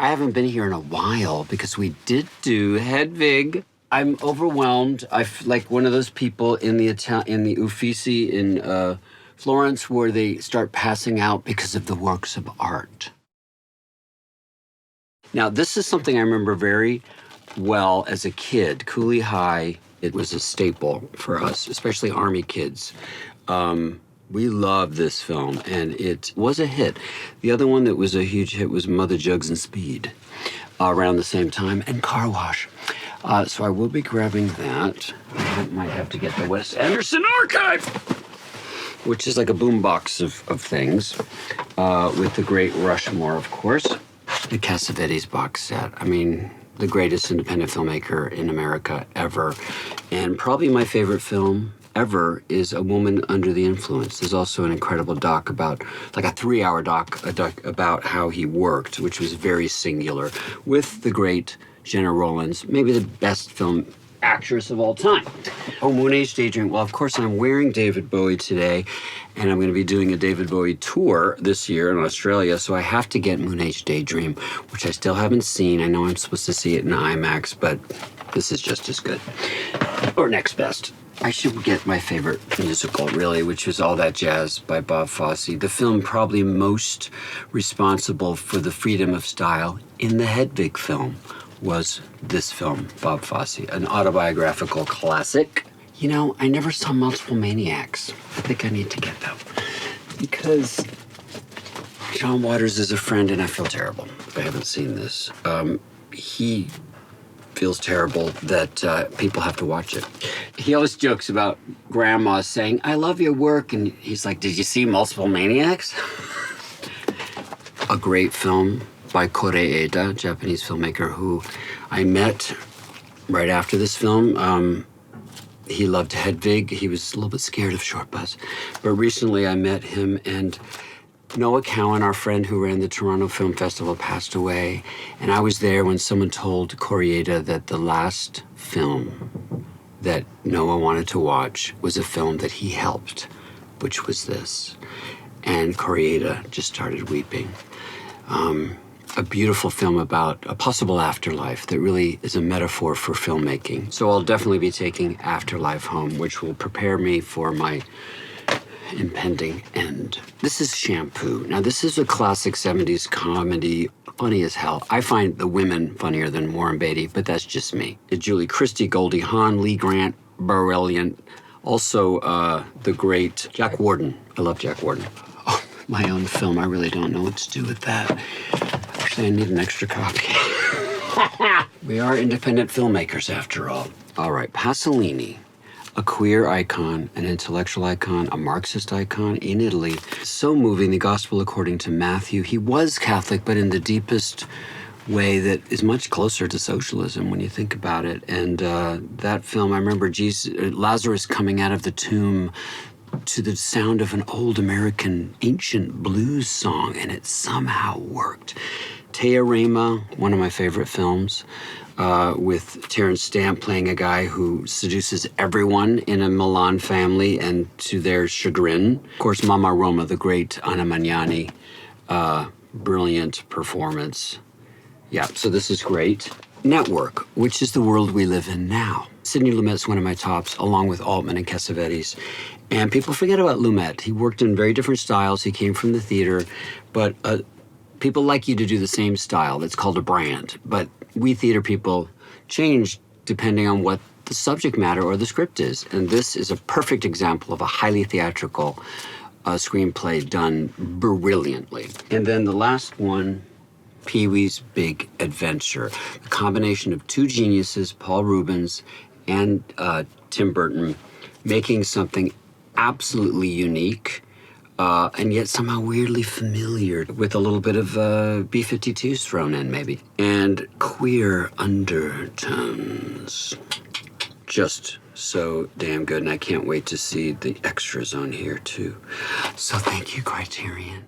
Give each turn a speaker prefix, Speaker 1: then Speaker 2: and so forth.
Speaker 1: I haven't been here in a while because we did do HEDWIG. I'm overwhelmed. I feel like one of those people in the Uffizi in Florence where they start passing out because of the works of art. Now, this is something I remember very well as a kid. Cooley High, it was a staple for us, especially Army kids. We loved this film, and it was a hit. The other one that was a huge hit was Mother Jugs and Speed around the same time, and Car Wash. So I will be grabbing that. I might have to get the Wes Anderson Archive, which is like a boombox of things, with the great Rushmore, of course. The Cassavetes box set. I mean, the greatest independent filmmaker in America ever. And probably my favorite film ever is A Woman Under the Influence. There's also an incredible doc about, like a 3-hour doc about how he worked, which was very singular, with the great Jenna Rollins, maybe the best film actress of all time. Oh, Moon Age Daydream. Well, of course, I'm wearing David Bowie today, and I'm going to be doing a David Bowie tour this year in Australia, so I have to get Moon Age Daydream, which I still haven't seen. I know I'm supposed to see it in IMAX, but this is just as good. Or next best. I should get my favorite musical, really, which was All That Jazz by Bob Fosse. The film probably most responsible for the freedom of style in the HEDWIG film was this film, Bob Fosse, an autobiographical classic. You know, I never saw Multiple Maniacs. I think I need to get them. Because John Waters is a friend, and I feel terrible if I haven't seen this. He feels terrible that people have to watch it. He always jokes about grandma saying, "I love your work," and he's like, "Did you see Multiple Maniacs?" A great film by Koreeda, Japanese filmmaker who I met right after this film. He loved HEDWIG. He was a little bit scared of Short Bus. But recently I met him, and Noah Cowan, our friend who ran the Toronto Film Festival, passed away. And I was there when someone told Koreeda that the last film that Noah wanted to watch was a film that he helped, which was this. And Koreeda just started weeping. A beautiful film about a possible afterlife that really is a metaphor for filmmaking. So I'll definitely be taking Afterlife home, which will prepare me for my impending end. This is Shampoo. Now, this is a classic 70s comedy, funny as hell. I find the women funnier than Warren Beatty, but that's just me. Julie Christie, Goldie Hawn, Lee Grant, Brilliant. Also, the great Jack Warden. I love Jack Warden. Oh, my own film. I really don't know what to do with that. Actually, I need an extra copy. We are independent filmmakers, after all. All right, Pasolini, a queer icon, an intellectual icon, a Marxist icon in Italy. So moving, The Gospel According to Matthew. He was Catholic, but in the deepest way that is much closer to socialism when you think about it. And that film, I remember Lazarus coming out of the tomb to the sound of an old American ancient blues song, and it somehow worked. Teorema, one of my favorite films, with Terrence Stamp playing a guy who seduces everyone in a Milan family, and to their chagrin. Of course, Mama Roma, the great Anna Magnani, brilliant performance. Yeah, so this is great. Network, which is the world we live in now. Sidney Lumet's one of my tops, along with Altman and Cassavetes. And people forget about Lumet. He worked in very different styles. He came from the theater, but people like you to do the same style. That's called a brand. But we theater people change depending on what the subject matter or the script is. And this is a perfect example of a highly theatrical screenplay done brilliantly. And then the last one, Pee-wee's Big Adventure. The combination of two geniuses, Paul Rubens and Tim Burton, making something absolutely unique, and yet somehow weirdly familiar, with a little bit of B-52s thrown in, maybe. And queer undertones. Just so damn good, and I can't wait to see the extras on here, too. So thank you, Criterion.